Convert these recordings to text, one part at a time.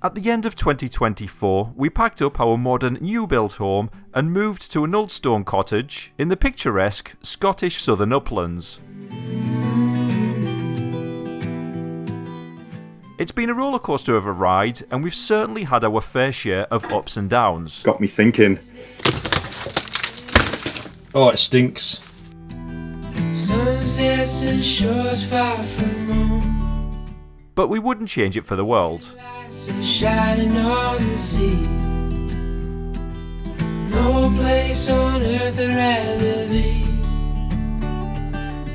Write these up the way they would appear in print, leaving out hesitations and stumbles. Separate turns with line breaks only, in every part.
At the end of 2024, we packed up our modern new-built home and moved to an old stone cottage in the picturesque Scottish southern uplands. It's been a rollercoaster of a ride, and we've certainly had our fair share of ups and downs.
Got me thinking. Oh, it stinks.
Sunsets and shores far from home,
But we wouldn't change it for the world.
lights are shining on the sea. No place on earth I'd rather be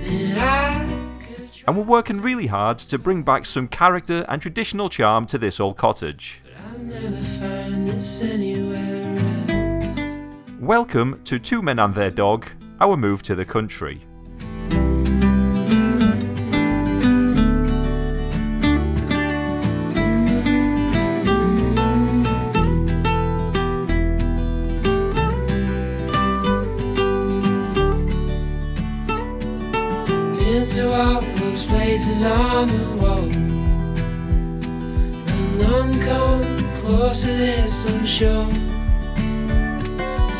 than I could try.
And we're working really hard to bring back some character and traditional charm to this old cottage.
I'll never find this anywhere else.
Welcome to Two Men and Their Dog, our move to the country.
Been to all those places on the wall, and none come close to this, I'm sure.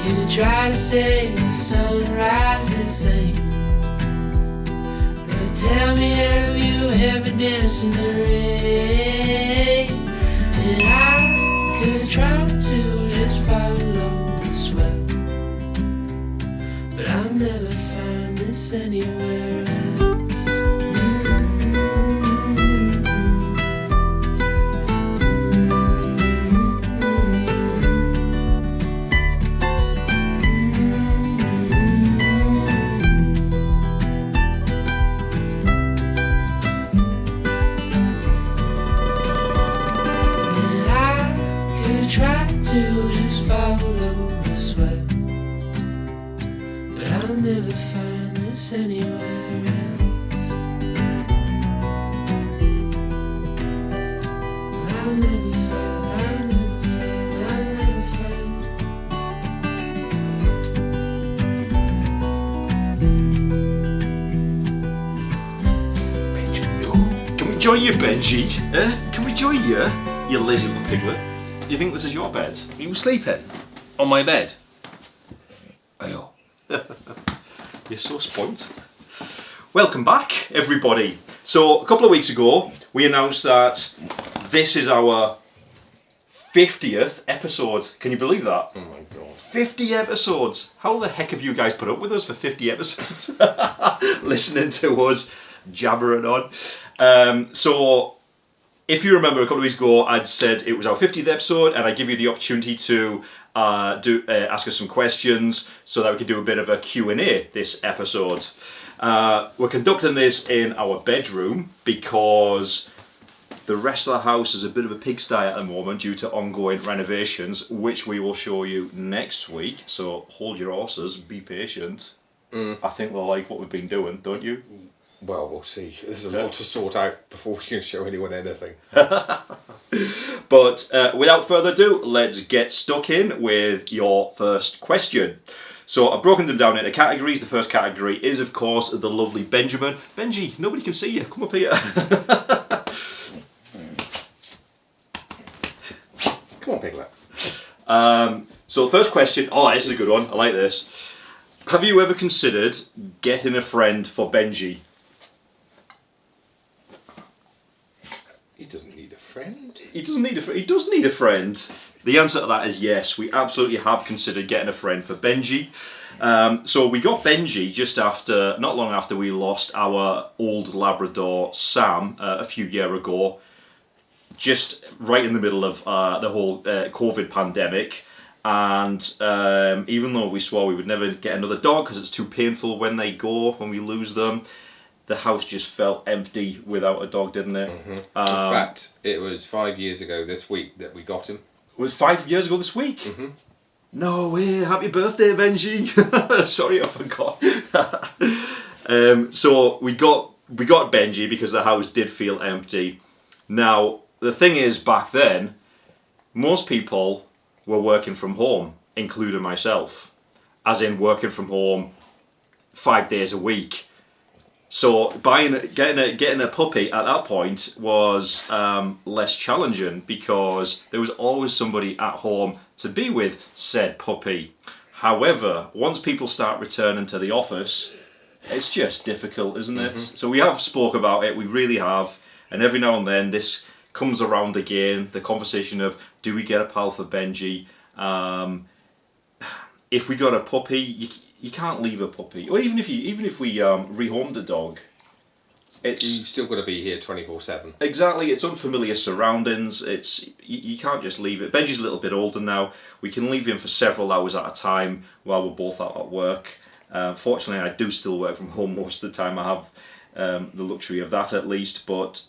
You try to say the sunrise the same, but tell me, have you ever danced in the rain? And I could try to just follow the swell, but I'll never find this anywhere else. And I could try to just follow the swell, but I'll never find this anywhere else. I'll never find, I'll never find.
Can we join you, Benji? Can we join you? You lazy little piglet. You think this is your bed?
You were sleeping on my bed. Ayo.
You're so spoilt. Welcome back, everybody. So, a couple of weeks ago, we announced that this is our 50th episode. Can you believe that?
Oh my god.
50 episodes. How the heck have you guys put up with us for 50 episodes? Listening to us jabbering on. So, if you remember a couple of weeks ago, I'd said it was our 50th episode, and I give you the opportunity to ask us some questions so that we could do a bit of a Q&A this episode. We're conducting this in our bedroom because the rest of the house is a bit of a pigsty at the moment due to ongoing renovations, which we will show you next week. So hold your horses, be patient. I think they'll like what we've been doing, don't you?
Well, we'll see. There's a lot to sort out before we can show anyone anything.
But without further ado, let's get stuck in with your first question. So I've broken them down into categories. The first category is, of course, the lovely Benjamin. Benji, nobody can see you. Come up here.
Come on, Piglet.
So the first question, oh, this is a good one. I like this. Have you ever considered getting a friend for Benji?
He doesn't need a friend.
He doesn't need a friend. He does need a friend. The answer to that is yes. We absolutely have considered getting a friend for Benji. So we got Benji just after, not long after we lost our old Labrador Sam a few years ago. Just right in the middle of the whole COVID pandemic. And even though we swore we would never get another dog because it's too painful when they go, when we lose them, the house just felt empty without a dog, didn't it?
In fact, it was 5 years ago this week that we got him.
It was 5 years ago this week? No way, happy birthday, Benji. Sorry, I forgot. So we got Benji because the house did feel empty. Now, the thing is, back then, most people were working from home, including myself. As in working from home 5 days a week. So getting a puppy at that point was less challenging because there was always somebody at home to be with said puppy. However, once people start returning to the office, it's just difficult, isn't it? So we have spoke about it, we really have, and every now and then this comes around again, the conversation of, do we get a pal for Benji? If we got a puppy, you can't leave a puppy, or even if we rehomed the dog,
You've still got to be here 24/7.
Exactly, it's unfamiliar surroundings. You can't just leave it. Benji's a little bit older now. We can leave him for several hours at a time while we're both out at work. Fortunately, I do still work from home most of the time. I have the luxury of that at least, but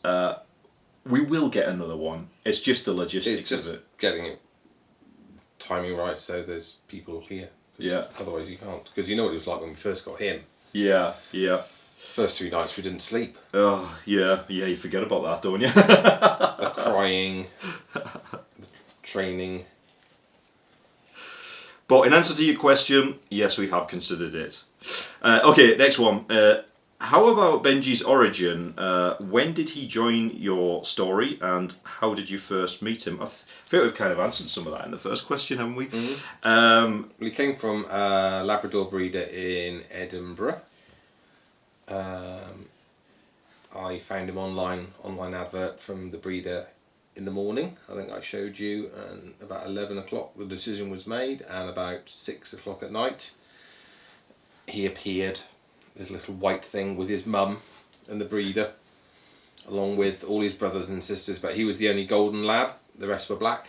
we will get another one. It's just the logistics
It's just
of it.
getting it timing right so there's people here.
Yeah.
Otherwise you can't. Because you know what it was like when we first got him.
Yeah.
First 3 nights we didn't sleep.
Oh, yeah, you forget about that, don't you?
The crying, the training.
But in answer to your question, yes, we have considered it. Okay, next one. How about Benji's origin? When did he join your story, and how did you first meet him? I think we've kind of answered some of that in the first question, haven't we?
Well, he came from a Labrador breeder in Edinburgh. I found him online advert from the breeder in the morning. I think I showed you, and about 11 o'clock the decision was made, and about 6 o'clock at night he appeared, this little white thing with his mum and the breeder, along with all his brothers and sisters, but he was the only golden lab, the rest were black.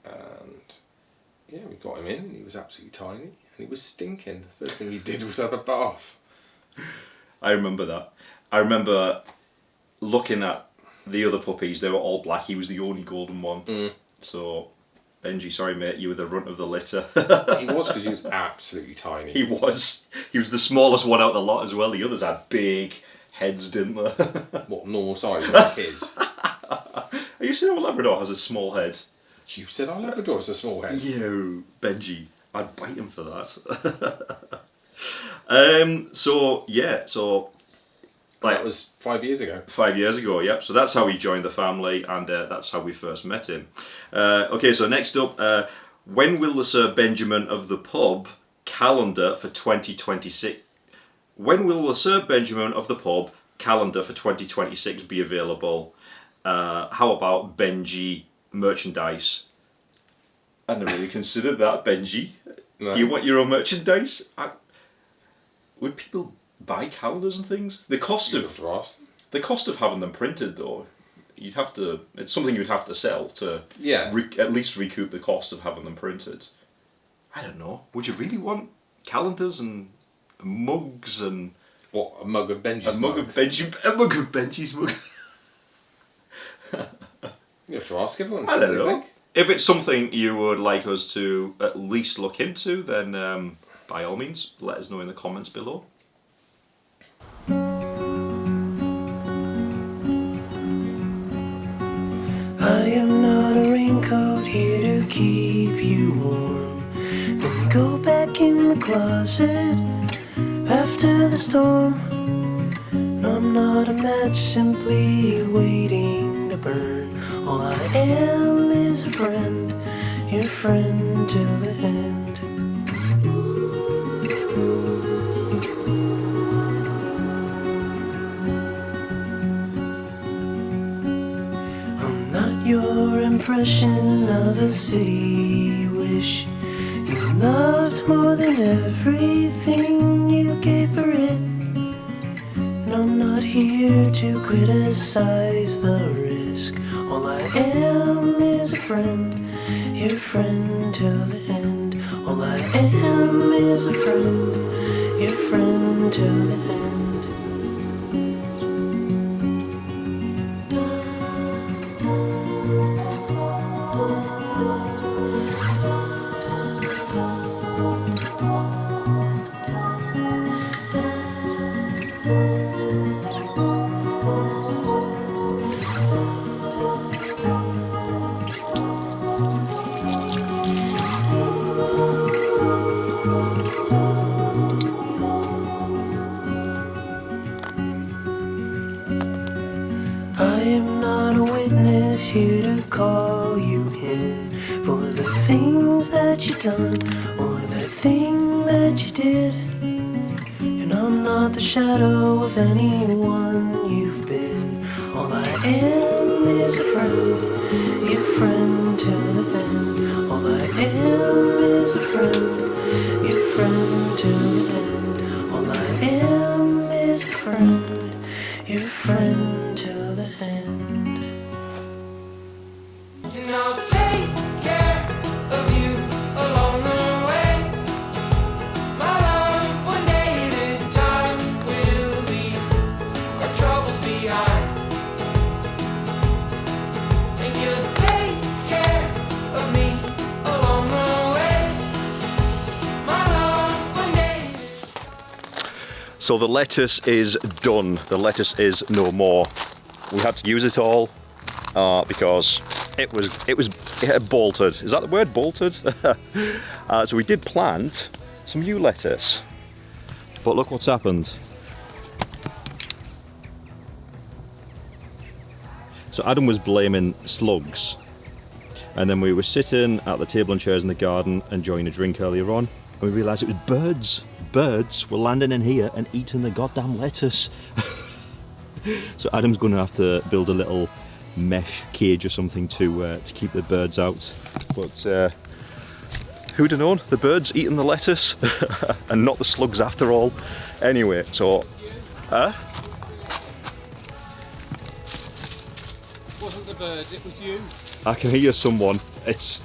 And yeah, we got him in, and he was absolutely tiny, and he was stinking. The first thing he did was have a bath.
I remember that. I remember looking at the other puppies, they were all black, he was the only golden one. So, Benji, sorry mate, you were the runt of the litter.
He was, because he was absolutely tiny.
He was the smallest one out of the lot as well. The others had big heads, didn't they?
What, normal size like his?
Are you saying a Labrador has a small head?
You said our Labrador is a small head.
You, Benji, I'd bite him for that. So
That was 5 years ago.
5 years ago, yep. So that's how he joined the family, and that's how we first met him. Okay, so next up, when will the Sir Benjamin of the pub calendar for 2026? When will the Sir Benjamin of the pub calendar for 2026 be available? How about Benji merchandise? I never really considered that, Benji.
No.
Do you want your own merchandise? Would people buy calendars and things? The cost
You
of
have to ask them.
the cost of having them printed, though, you'd have to. It's something you'd have to sell to
Yeah.
at least recoup the cost of having them printed. I don't know. Would you really want calendars and mugs and
What, a mug of Benji's
a mug of Benji's mug?
You have to ask everyone.
I
see
don't
what they
know.
think.
If it's something you would like us to at least look into, then by all means, let us know in the comments below.
I am not a raincoat here to keep you warm. Then go back in the closet after the storm. No, I'm not a match simply waiting to burn. All I am is a friend, your friend till the end. I'm not your impression of a city you wish you loved more than everything you gave for it. No, I'm not here to criticize the risk. All I am is a friend, your friend till the end. All I am is a friend, your friend till the end. am not a witness here to call you in for the things that you done or the thing that you did. And I'm not the shadow of anyone you've been. All I am is a friend, your friend to the end. All I am is a friend, your friend to the end. All I am is a friend, your friend to the end. And I'll take care of you along the way. My love, one day at a time, will leave our troubles behind. And you'll take care of me along the way. My love, one day.
So the lettuce is done. The lettuce is no more. We had to use it all because it had bolted. Is that the word, bolted? So we did plant some new lettuce, but look what's happened. So Adam was blaming slugs, and then we were sitting at the table and chairs in the garden enjoying a drink earlier on, and we realised it was birds. Birds were landing in here and eating the goddamn lettuce. So Adam's going to have to build a little mesh cage or something to keep the birds out. But who'd have known? The birds eating the lettuce and not the slugs after all. Anyway, so
Wasn't the birds, it was you.
I can hear someone. It's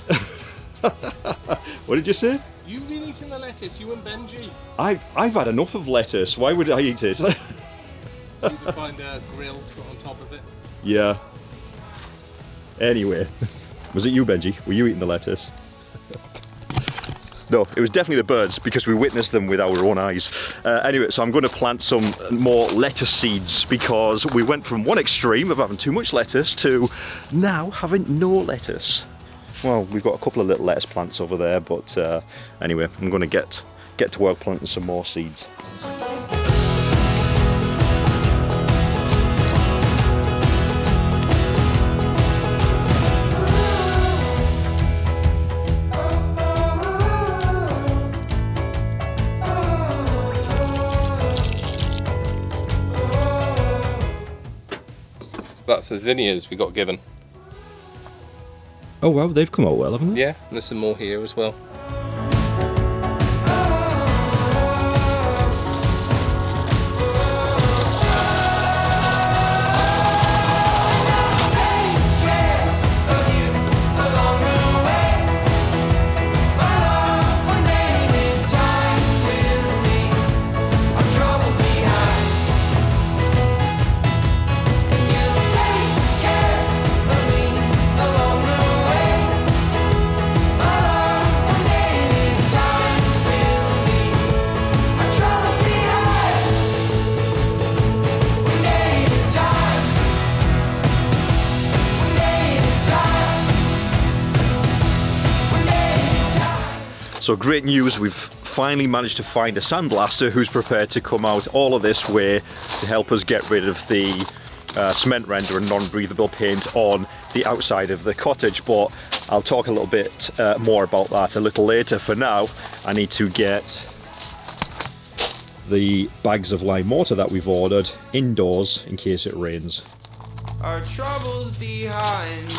what did you say?
You've been eating the lettuce, you and Benji.
I've had enough of lettuce. Why would I eat it?
You could find a grill put on top of it.
Yeah. Anyway, was it you, Benji? Were you eating the lettuce? No, it was definitely the birds because we witnessed them with our own eyes. Anyway, so I'm going to plant some more lettuce seeds because we went from one extreme of having too much lettuce to now having no lettuce. Well, we've got a couple of little lettuce plants over there, but anyway, I'm going to get to work planting some more seeds.
That's the zinnias we got given.
Oh wow, they've come out well, haven't they?
Yeah, and there's some more here as well.
So great news, we've finally managed to find a sandblaster who's prepared to come out all of this way to help us get rid of the cement render and non-breathable paint on the outside of the cottage, but I'll talk a little bit more about that a little later. For now, I need to get the bags of lime mortar that we've ordered indoors in case it rains.
Our troubles behind.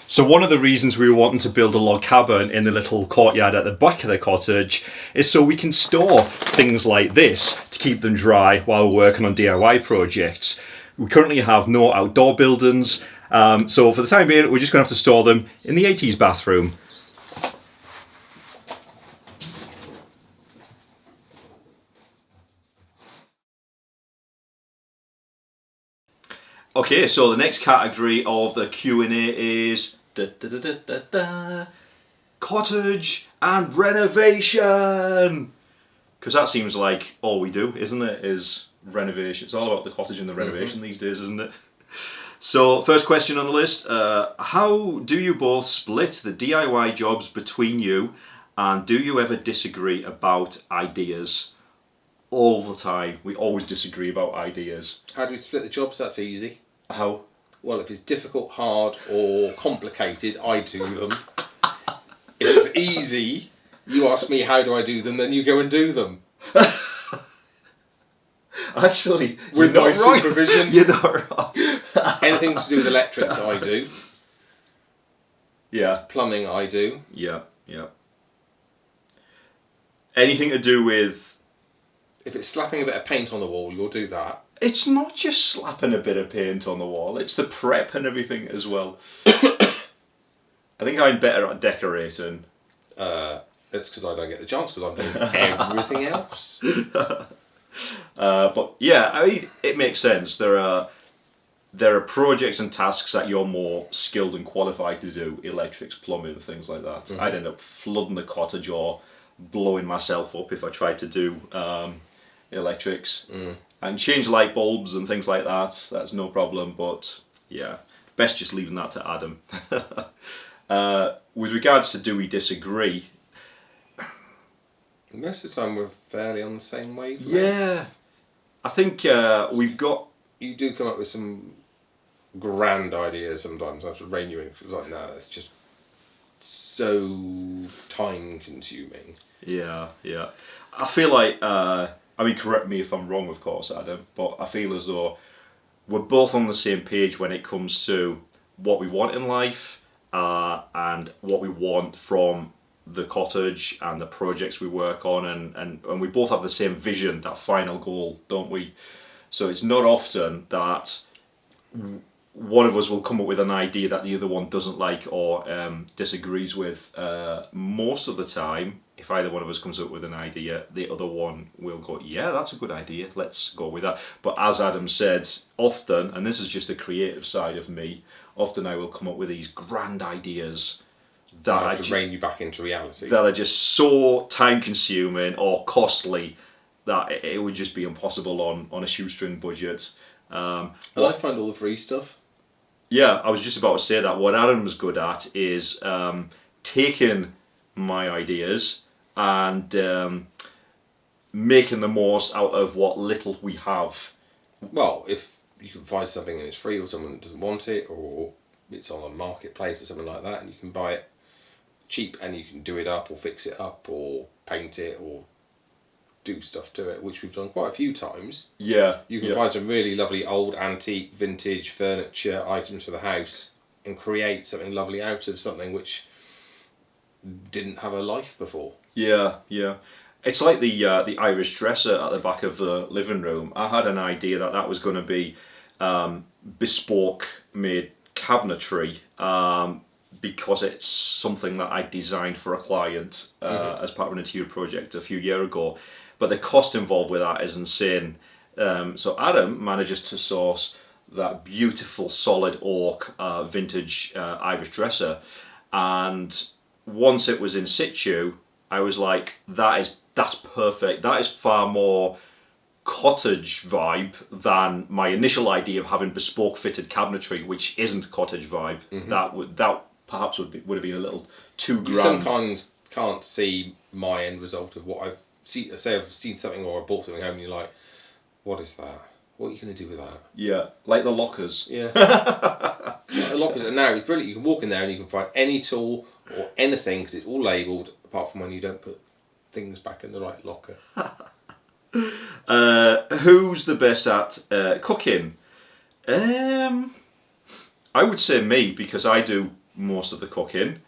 So one of the reasons we were wanting to build a log cabin in the little courtyard at the back of the cottage is so we can store things like this to keep them dry while we're working on DIY projects. We currently have no outdoor buildings So for the time being, we're just going to have to store them in the 80s bathroom. Okay, so the next category of the Q&A is cottage and renovation. Because that seems like all we do, isn't it? Is renovation. It's all about the cottage and the renovation these days, isn't it? So, first question on the list. How do you both split the DIY jobs between you, and do you ever disagree about ideas? All the time. We always disagree about ideas.
How do we split the jobs? That's easy.
How?
Well, if it's difficult, hard, or complicated, I do them. If it's easy, you ask me how do I do them, then you go and do them.
Actually,
with
you're
my
not wrong.
supervision.
You're not wrong.
Anything to do with electrics, I do.
Yeah.
Plumbing, I do.
Yeah. Anything to do with...
If it's slapping a bit of paint on the wall, you'll do that.
It's not just slapping a bit of paint on the wall, it's the prep and everything as well. I think I'm better at decorating.
That's because I don't get the chance, because I'm doing everything else.
But yeah, I mean, it makes sense. There are projects and tasks that you're more skilled and qualified to do, electrics, plumbing, things like that.
Mm-hmm.
I'd end up flooding the cottage or blowing myself up if I tried to do electrics. And change light bulbs and things like that. That's no problem, but yeah, best just leaving that to Adam. With regards to do we disagree?
Most of the time we're fairly on the same wavelength.
Yeah, I think we've got...
You do come up with some grand ideas sometimes. I have to rein you in, because it's like, no, that's just so time consuming.
Yeah. I feel like... I mean, correct me if I'm wrong, of course, Adam, but I feel as though we're both on the same page when it comes to what we want in life and what we want from the cottage and the projects we work on, and we both have the same vision, that final goal, don't we? So it's not often that one of us will come up with an idea that the other one doesn't like or disagrees with. Most of the time, if either one of us comes up with an idea, the other one will go, yeah, that's a good idea, let's go with that. But as Adam said, often, and this is just the creative side of me, often I will come up with these grand ideas that
I have to rein you back into reality.
That are just so time consuming or costly that it would just be impossible on a shoestring budget.
And I find all the free stuff.
Yeah, I was just about to say that. What Adam's good at is taking my ideas and making the most out of what little we have.
Well, if you can find something and it's free, or someone doesn't want it, or it's on a marketplace or something like that, and you can buy it cheap and you can do it up or fix it up or paint it or do stuff to it, which we've done quite a few times.
Yeah.
You can find some really lovely old antique vintage furniture items for the house and create something lovely out of something which didn't have a life before. Yeah.
It's like the Irish dresser at the back of the living room. I had an idea that was going to be bespoke made cabinetry because it's something that I designed for a client as part of an interior project a few years ago. But the cost involved with that is insane. So Adam manages to source that beautiful solid oak vintage Irish dresser, and once it was in situ, I was like, that's perfect. That is far more cottage vibe than my initial idea of having bespoke fitted cabinetry, which isn't cottage vibe. That perhaps would have been a little too grand.
You sometimes can't see my end result of what I've seen. Say I've seen something or I bought something home and you're like, what is that? What are you going to do with that?
Yeah, like the lockers.
Yeah. Like the lockers, and now it's brilliant. You can walk in there and you can find any tool or anything because it's all labelled, apart from when you don't put things back in the right locker.
Who's the best at cooking? I would say me, because I do most of the cooking,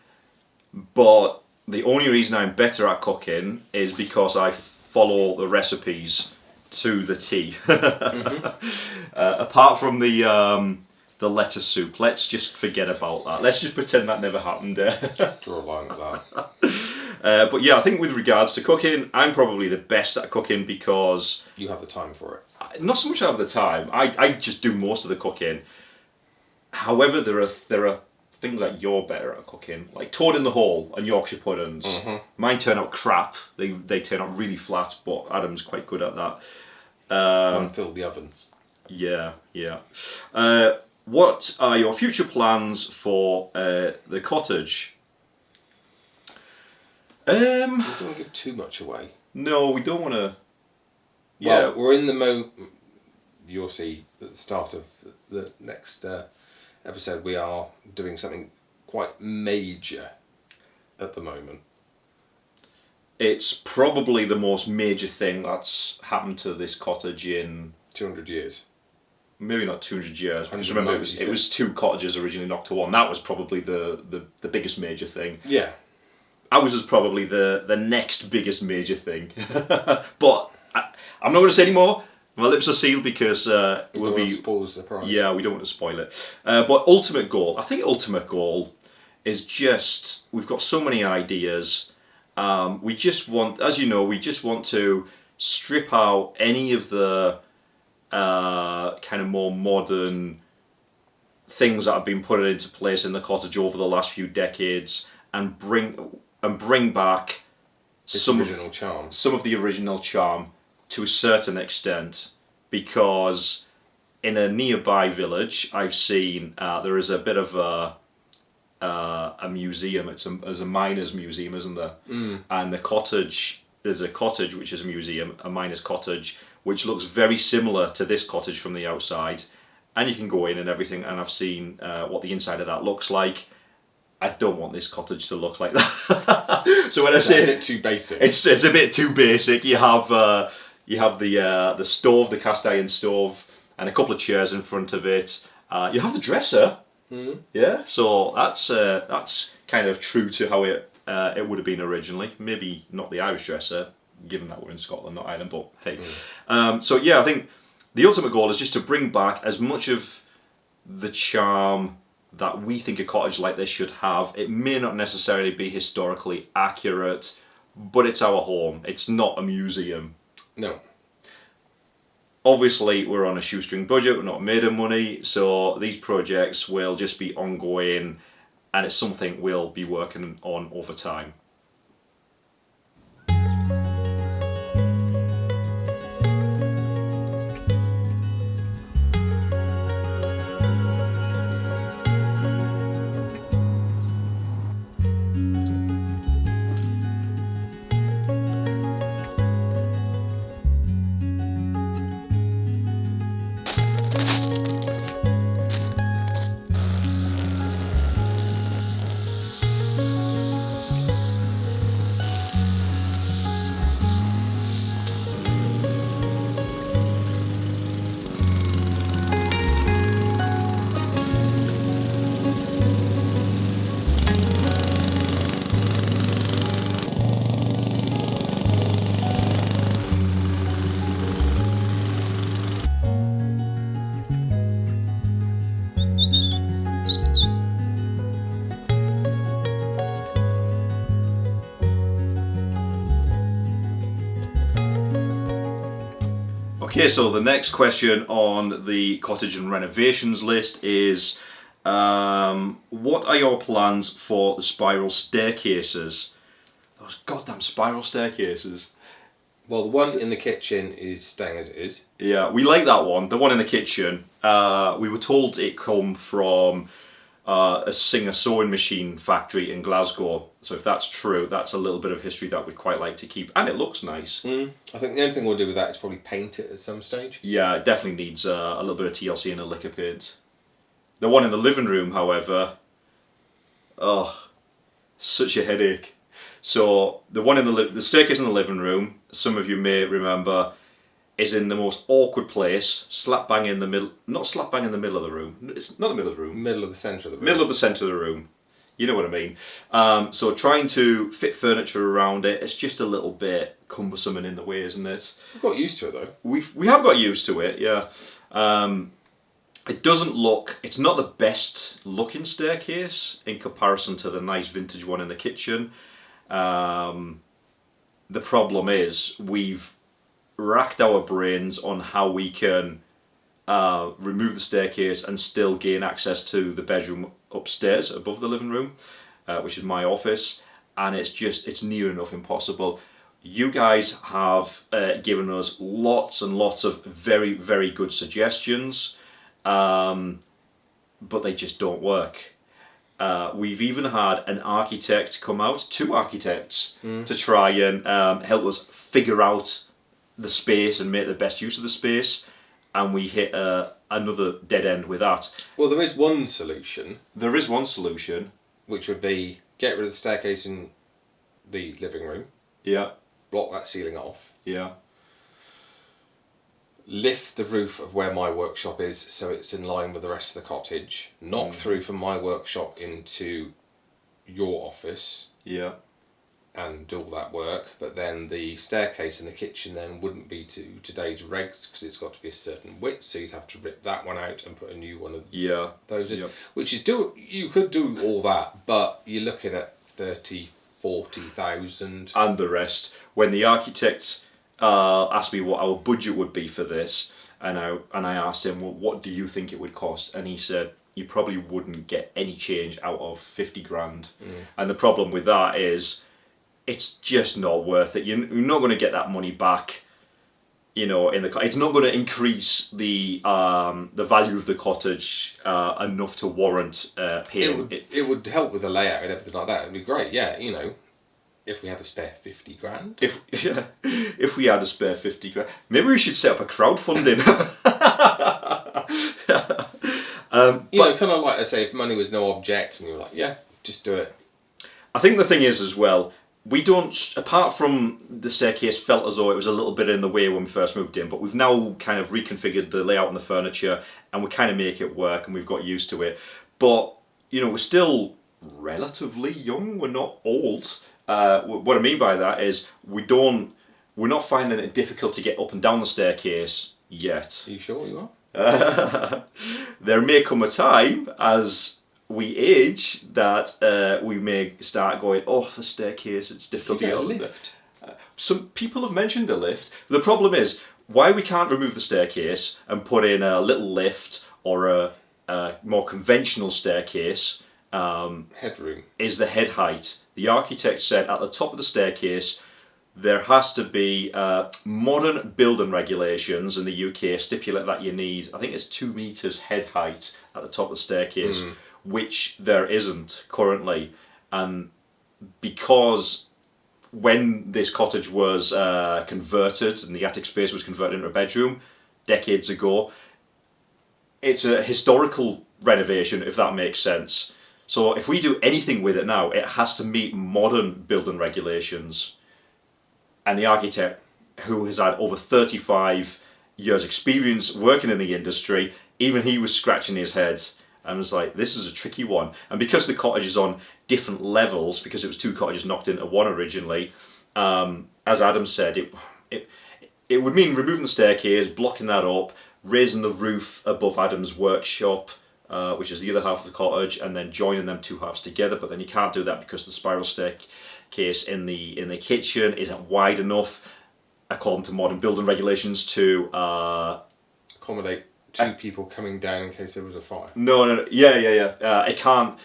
but the only reason I'm better at cooking is because I follow the recipes to the T. Apart from the the lettuce soup. Let's just forget about that. Let's just pretend that never happened.
Draw a line at that.
But yeah, I think with regards to cooking, I'm probably the best at cooking because
You have the time for it.
not so much I have the time. I just do most of the cooking. However, there are things that you're better at cooking, like toad in the hole and Yorkshire puddings. Mine turn out crap. They turn out really flat, but Adam's quite good at that.
Unfill the ovens.
Yeah. What are your future plans for the cottage?
We don't want to give too much away.
No, we don't want to.
Well, we're in the you'll see at the start of the next episode, we are doing something quite major at the moment.
It's probably the most major thing that's happened to this cottage in
200 years.
Maybe not 200 years. Because remember, it was 2 cottages originally knocked to 1. That was probably the biggest major thing.
Yeah.
Ours is probably the next biggest major thing. But I'm not going to say any more. My lips are sealed because it will be.
Spoil the surprise.
Yeah, we don't want to spoil it. But ultimate goal, I think ultimate goal is just, we've got so many ideas. We just want, as you know, we just want to strip out any of the kind of more modern things that have been put into place in the cottage over the last few decades, and bring back some of the original charm to a certain extent, because in a nearby village I've seen there is a bit of a museum. There's a miners' museum, isn't there? And there's a cottage which is a museum, a miners' cottage, which looks very similar to this cottage from the outside, and you can go in and everything, and I've seen what the inside of that looks like. I don't want this cottage to look like that. So when I say
a bit too basic,
it's a bit too basic. You have the stove, the cast iron stove, and a couple of chairs in front of it. You have the dresser. Yeah, so that's kind of true to how it would have been originally. Maybe not the Irish dresser, given that we're in Scotland, not Ireland. But hey, so yeah, I think the ultimate goal is just to bring back as much of the charm that we think a cottage like this should have. It may not necessarily be historically accurate, but it's our home. It's not a museum.
No.
Obviously, we're on a shoestring budget. We're not made of money, so these projects will just be ongoing, and it's something we'll be working on over time. Okay, so the next question on the cottage and renovations list is, what are your plans for the spiral staircases? Those goddamn spiral staircases.
Well, the one in the kitchen is staying as it is.
Yeah, we like that one. The one in the kitchen, we were told it come from a Singer sewing machine factory in Glasgow. So if that's true, that's a little bit of history that we'd quite like to keep. And it looks nice.
I think the only thing we'll do with that is probably paint it at some stage.
Yeah, it definitely needs a little bit of TLC and a lick of paint. The one in the living room, however, such a headache. So the one in the staircase in the living room, some of you may remember, is in the most awkward place, slap bang in the middle, not slap bang in the middle of the room, it's not the middle of the room.
Middle of the centre of the room.
Middle of the centre of the room. You know what I mean. So trying to fit furniture around it, it's just a little bit cumbersome and in the way, isn't it?
We've got used to it though.
We have got used to it, yeah. It doesn't look, it's not the best looking staircase in comparison to the nice vintage one in the kitchen. The problem is we've racked our brains on how we can remove the staircase and still gain access to the bedroom upstairs above the living room, which is my office, and it's near enough impossible. You guys have given us lots and lots of very, very good suggestions, but they just don't work. We've even had an architect come out, 2 architects, to try and help us figure out the space and make the best use of the space, and we hit another dead end with that.
Well, there is one solution.
There is one solution.
Which would be get rid of the staircase in the living room.
Yeah.
Block that ceiling off.
Yeah.
Lift the roof of where my workshop is so it's in line with the rest of the cottage. Knock through from my workshop into your office.
Yeah.
And do all that work, but then the staircase in the kitchen then wouldn't be to today's regs because it's got to be a certain width, so you'd have to rip that one out and put a new one of those in. Which is you could do all that, but you're looking at 30,000-40,000
and the rest. When the architect asked me what our budget would be for this, and I asked him, well, what do you think it would cost? And he said, you probably wouldn't get any change out of 50 grand. And the problem with that is it's just not worth it. You're not going to get that money back. It's not going to increase the value of the cottage enough to warrant paying.
It would help with the layout and everything like that. It'd be great, yeah. If we had a spare 50 grand.
If we had a spare 50 grand, maybe we should set up a crowdfunding.
Kind of like I say, if money was no object, and you were like, yeah, just do it.
I think the thing is as well, we don't, apart from the staircase felt as though it was a little bit in the way when we first moved in, but we've now kind of reconfigured the layout and the furniture, and we kind of make it work, and we've got used to it. But, we're still relatively young, we're not old. What I mean by that is we're not finding it difficult to get up and down the staircase yet.
Are you sure you
are? There may come a time as we age that we may start going, oh, the staircase, it's difficult to get
a
up.
lift.
Some people have mentioned a lift. The problem is why we can't remove the staircase and put in a little lift or a more conventional staircase
headroom
is the head height. The architect said at the top of the staircase there has to be modern building regulations in the UK stipulate that you need, I think it's 2 meters head height at the top of the staircase, which there isn't currently. And because when this cottage was converted and the attic space was converted into a bedroom decades ago, it's a historical renovation, if that makes sense. So if we do anything with it now, it has to meet modern building regulations. And the architect, who has had over 35 years experience working in the industry, even he was scratching his head and was like, this is a tricky one. And because the cottage is on different levels, because it was 2 cottages knocked into one originally, as Adam said, it would mean removing the staircase, blocking that up, raising the roof above Adam's workshop, which is the other half of the cottage, and then joining them 2 halves together. But then you can't do that because the spiral staircase in the kitchen isn't wide enough, according to modern building regulations, to
accommodate 2 people coming down in case there was a fire.
No. Yeah. It can't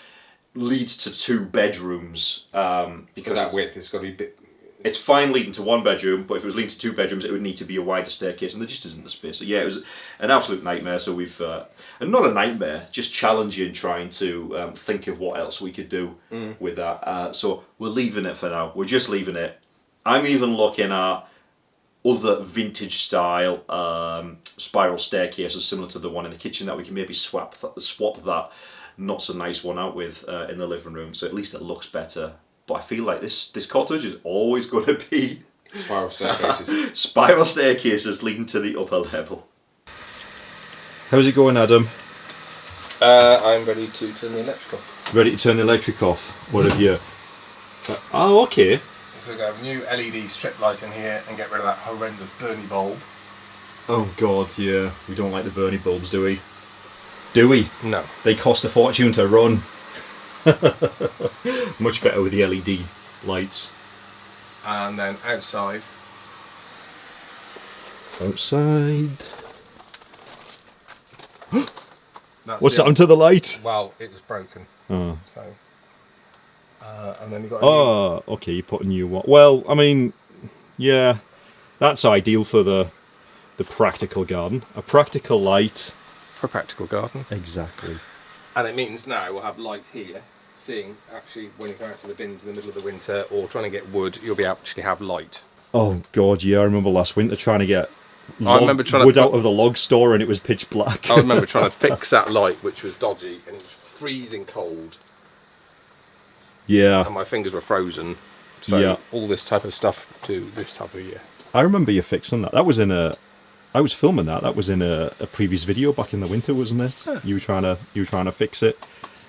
lead to 2 bedrooms because
that width, it's got to be bit.
It's fine leading to 1 bedroom, but if it was leading to 2 bedrooms, it would need to be a wider staircase, and there just isn't the space. So yeah, it was an absolute nightmare. So we've, and not a nightmare, just challenging, trying to think of what else we could do with that. So we're leaving it for now. We're just leaving it. I'm even looking at other vintage style spiral staircases similar to the one in the kitchen that we can maybe swap that not so nice one out with in the living room. So at least it looks better. But I feel like this cottage is always going to be
spiral staircases.
Spiral staircases leading to the upper level. How's it going, Adam?
I'm ready to turn the electric off.
Ready to turn the electric off? What have you? Oh, okay.
So we're going to have a new LED strip light in here and get rid of that horrendous Bernie bulb.
Oh God, yeah. We don't like the Bernie bulbs, do we? Do we?
No.
They cost a fortune to run. Much better with the LED lights.
And then outside.
Outside.
That's
What's
the
happened to the light?
Well, it was broken.
Oh.
So. And then you got.
Oh, okay. You put a new one. Well, I mean, yeah, that's ideal for the practical garden. A practical light.
For a practical garden.
Exactly.
And it means now we'll have light here. Seeing actually when you go out to the bins in the middle of the winter or trying to get wood, you'll be actually have light.
Oh God, yeah. I remember last winter trying to get
wood
out of the log store and it was pitch black.
I remember trying to fix that light, which was dodgy, and it was freezing cold.
Yeah.
And my fingers were frozen. So
Yeah.
all this type of stuff to this type of year.
I remember you fixing that. That was in a. I was filming that. That was in a previous video back in the winter, wasn't it?
Huh.
You were trying to fix it.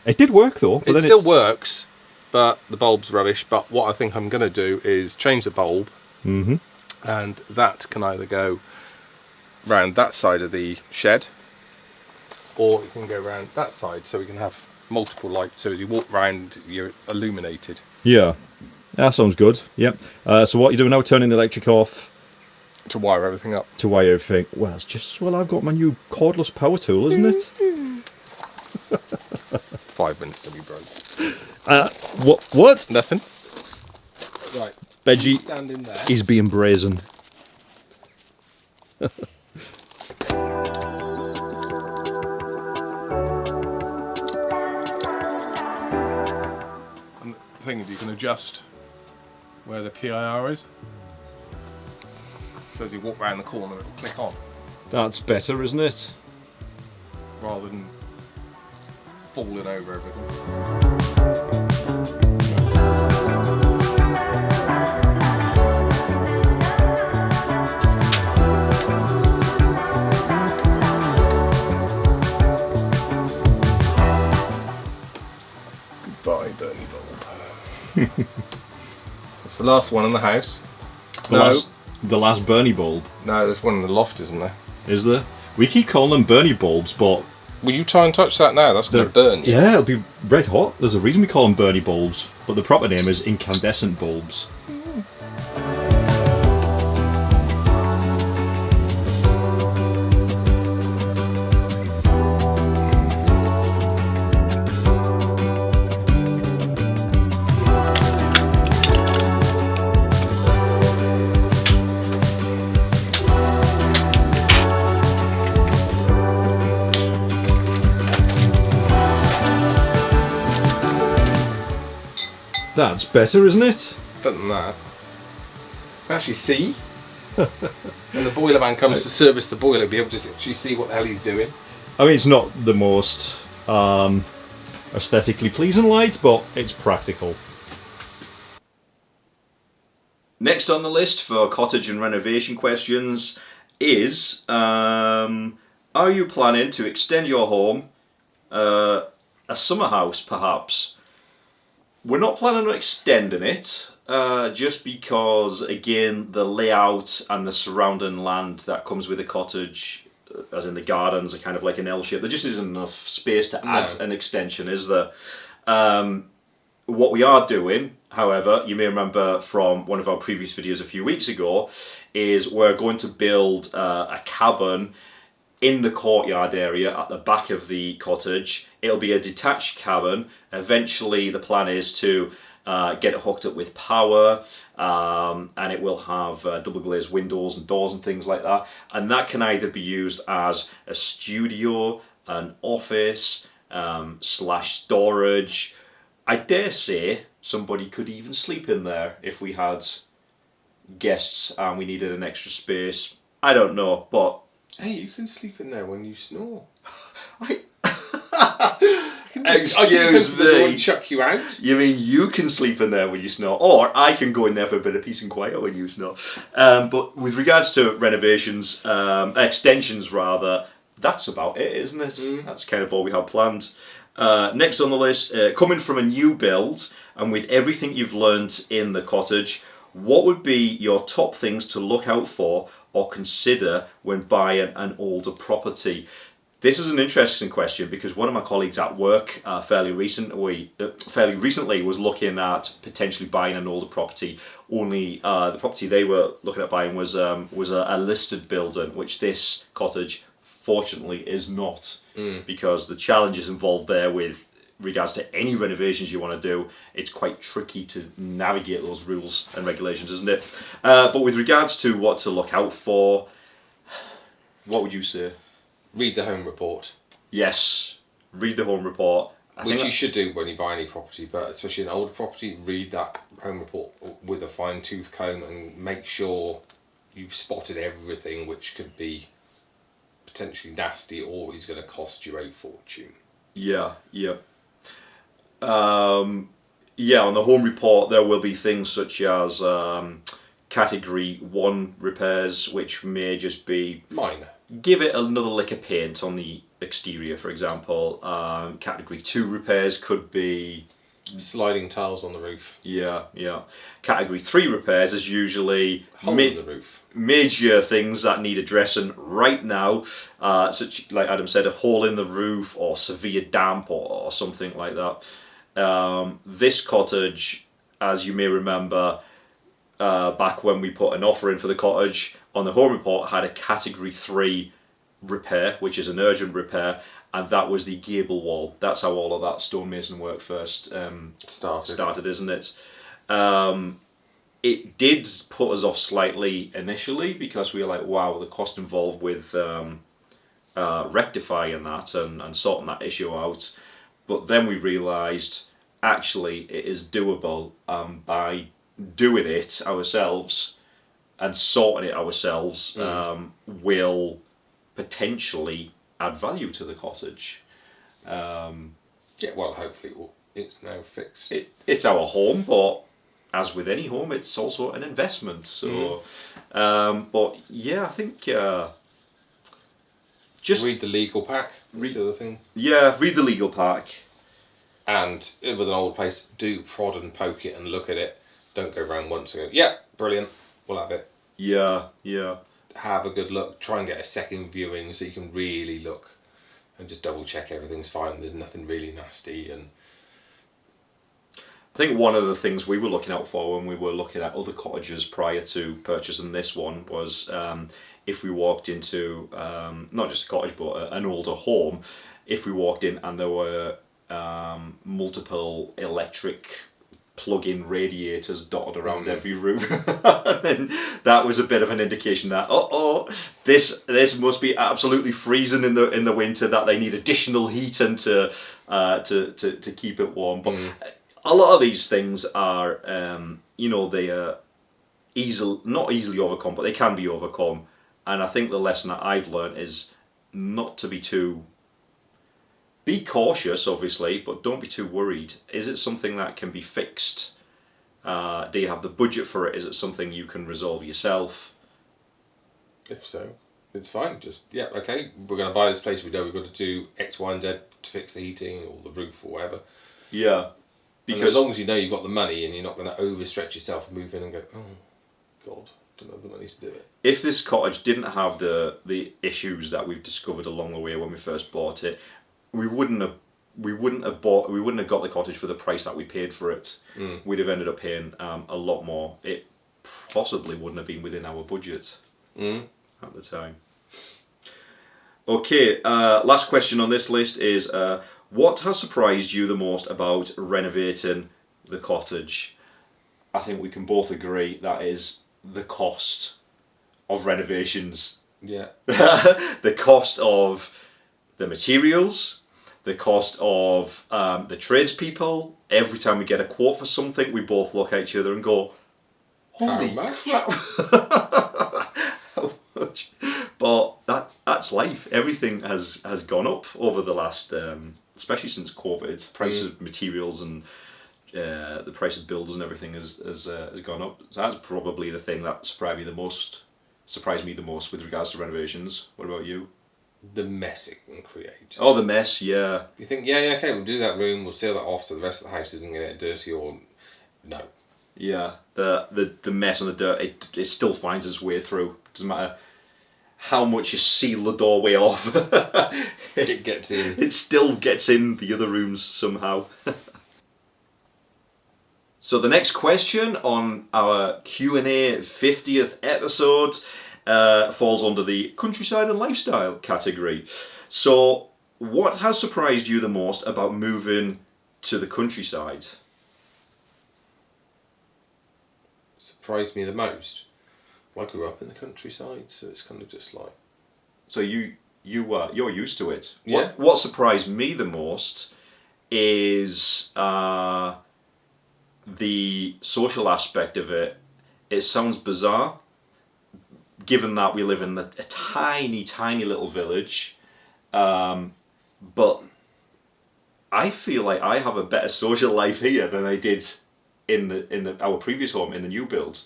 It did work though. But
It
then
still works, but the bulb's rubbish. But what I think I'm going to do is change the bulb,
Mm-hmm.
and that can either go round that side of the shed, or it can go round that side, so we can have multiple lights. So as you walk round, you're illuminated.
Yeah, that sounds good. Yep. So what are you doing now? Turning the electric off
To wire everything up.
to wire everything. Well, it's just I've got my new cordless power tool, isn't it?
5 minutes to be broke.
What?
Nothing. Right.
Benji
Stand in there.
is being brazen.
And the thing is, you can adjust where the PIR is. So as you walk round the corner, it'll click on,
That's better, isn't it?
rather than falling over everything. Goodbye, Bernie bulb. It's the last one in the house.
The last Bernie bulb,
No, there's one in the loft, isn't there?
is there? We keep calling them Bernie bulbs, but
Will you try and touch that now? That's going to burn you.
yeah, it'll be red hot. There's a reason we call them Bernie bulbs, but the proper name is incandescent bulbs. That's better, isn't it?
Better than that. You can actually see. When the boiler man comes to service the boiler, be able to actually see what the hell he's doing.
I mean, it's not the most aesthetically pleasing light, but it's practical.
Next on the list for cottage and renovation questions is, are you planning to extend your home, a summer house perhaps? We're not planning on extending it, just because, again, the layout and the surrounding land that comes with a cottage, as in the gardens, are kind of like an L shape. There just isn't enough space to add an extension, is there? What we are doing, however, you may remember from one of our previous videos a few weeks ago, is we're going to build a cabin in the courtyard area at the back of the cottage. It'll be a detached cabin. Eventually the plan is to get it hooked up with power, and it will have double glazed windows and doors and things like that, and that can either be used as a studio, an office, slash storage. I dare say somebody could even sleep in there if we had guests and we needed an extra space. I don't know, but
Hey, you can sleep in there when you snore.
Excuse me.
And chuck you out.
You mean you can sleep in there when you snore, or I can go in there for a bit of peace and quiet when you snore. But with regards to renovations, extensions rather, that's about it, isn't it? That's kind of all we have planned. Next on the list, coming from a new build, and with everything you've learned in the cottage, what would be your top things to look out for or consider when buying an older property? This is an interesting question because one of my colleagues at work fairly recently was looking at potentially buying an older property. Only the property they were looking at buying was a listed building, which this cottage fortunately is not, because the challenges involved there with regards to any renovations you want to do, it's quite tricky to navigate those rules and regulations, isn't it? But with regards to what to look out for, what would you say?
Read the home report.
Yes, read the home report.
Which you should do when you buy any property, but especially an older property, read that home report with a fine tooth comb and make sure you've spotted everything which could be potentially nasty or is going to cost you a fortune.
Yeah. On the home report there will be things such as category 1 repairs, which may just be
minor.
Give it another lick of paint on the exterior, for example. Category 2 repairs could be
sliding tiles on the roof.
Yeah. Category 3 repairs is usually
hole in the roof.
Major things that need addressing right now, such like Adam said, a hole in the roof or severe damp or something like that. This cottage, as you may remember, back when we put an offer in for the cottage, on the home report had a category 3 repair, which is an urgent repair, and that was the gable wall. That's how all of that stonemason work first started, isn't it? It did put us off slightly initially because we were like, wow, the cost involved with rectifying that and sorting that issue out. But then we realised actually it is doable by doing it ourselves and sorting it ourselves will potentially add value to the cottage.
Hopefully it's now fixed.
It's our home, but as with any home, it's also an investment. So, but yeah, I think just
read the legal pack. That's the other thing.
Yeah, read the legal pack.
And with an old place, do prod and poke it and look at it. Don't go around once and go, yeah, brilliant, we'll have it.
Yeah.
Have a good look. Try and get a second viewing so you can really look and just double check everything's fine. There's nothing really nasty. And
I think one of the things we were looking out for when we were looking at other cottages prior to purchasing this one was if we walked into not just a cottage but an older home, if we walked in and there were multiple electric plug-in radiators dotted around every room, then that was a bit of an indication that this must be absolutely freezing in the winter, that they need additional heating to keep it warm. But a lot of these things are they are not easily overcome, but they can be overcome. And I think the lesson that I've learned is not to be cautious, obviously, but don't be too worried. Is it something that can be fixed? Do you have the budget for it? Is it something you can resolve yourself?
If so, it's fine. Just, okay, we're going to buy this place. We know we've got to do X, Y, and Z to fix the heating or the roof or whatever.
Yeah.
Because as long as you know you've got the money and you're not going to overstretch yourself and move in and go, oh, God, don't have the money to do it.
If this cottage didn't have the issues that we've discovered along the way when we first bought it, we wouldn't have got the cottage for the price that we paid for it. We'd have ended up paying a lot more. It possibly wouldn't have been within our budget at the time. Okay, last question on this list is what has surprised you the most about renovating the cottage? I think we can both agree that is the cost of renovations.
Yeah.
The cost of the materials, the cost of the tradespeople. Every time we get a quote for something, we both look at each other and go, holy crap. How much? But that's life. Everything has gone up over the last, especially since COVID. Price of materials and the price of builders and everything has gone up. So that's probably the thing that surprised me the most with regards to renovations. What about you?
The mess it can create.
Oh, the mess, yeah.
You think, okay, we'll do that room, we'll seal that off so the rest of the house isn't going to get dirty, or no.
Yeah, the mess and the dirt, it still finds its way through. Doesn't matter how much you seal the doorway off,
It gets in.
it still gets in the other rooms somehow. So the next question on our Q&A 50th episode falls under the countryside and lifestyle category. So what has surprised you the most about moving to the countryside?
Surprised me the most. Well, I grew up in the countryside, so it's kind of just like...
So you're used to it.
Yeah.
What surprised me the most is the social aspect of it. It sounds bizarre, given that we live in a tiny, tiny little village, but I feel like I have a better social life here than I did in our previous home in the new build.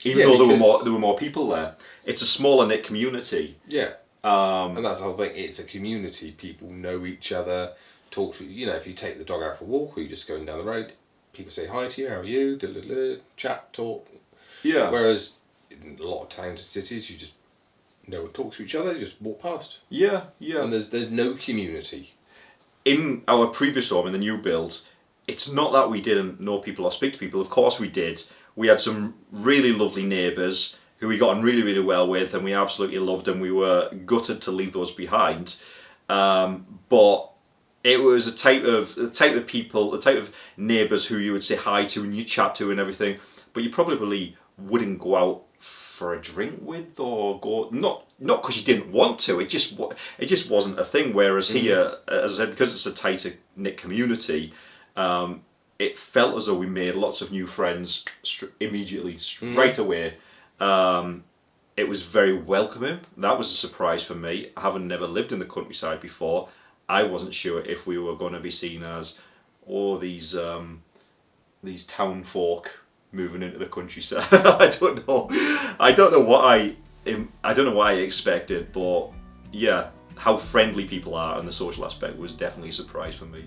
Even though there were more people there, it's a smaller knit community.
Yeah. And that's the whole thing. It's a community. People know each other. Talk to you know. If you take the dog out for a walk, or you're just going down the road, people say hi to you. How are you? Chat, talk.
Yeah.
Whereas in a lot of towns and cities, you just talk to each other. You just walk past.
Yeah. Yeah.
And there's no community.
In our previous home, in the new build, it's not that we didn't know people or speak to people. Of course we did. We had some really lovely neighbours who we got on really, really well with, and we absolutely loved them. We were gutted to leave those behind. But it was a type of people, the type of neighbours who you would say hi to and you chat to and everything, but you probably wouldn't go out for a drink with, or go not because you didn't want to. It just wasn't a thing. Whereas here, as I said, because it's a tighter knit community, it felt as though we made lots of new friends immediately, straight away. It was very welcoming. That was a surprise for me. Having never lived in the countryside before, I wasn't sure if we were going to be seen as these town folk moving into the countryside. I don't know what I expected, but yeah, how friendly people are and the social aspect was definitely a surprise for me.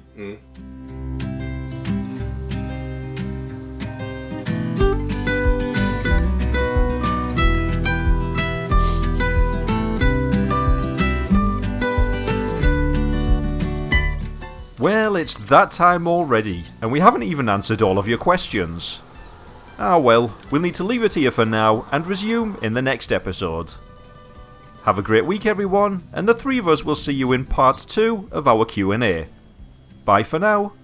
Well, it's that time already, and we haven't even answered all of your questions. Ah well, we'll need to leave it here for now and resume in the next episode. Have a great week everyone, and the three of us will see you in part 2 of our Q&A. Bye for now.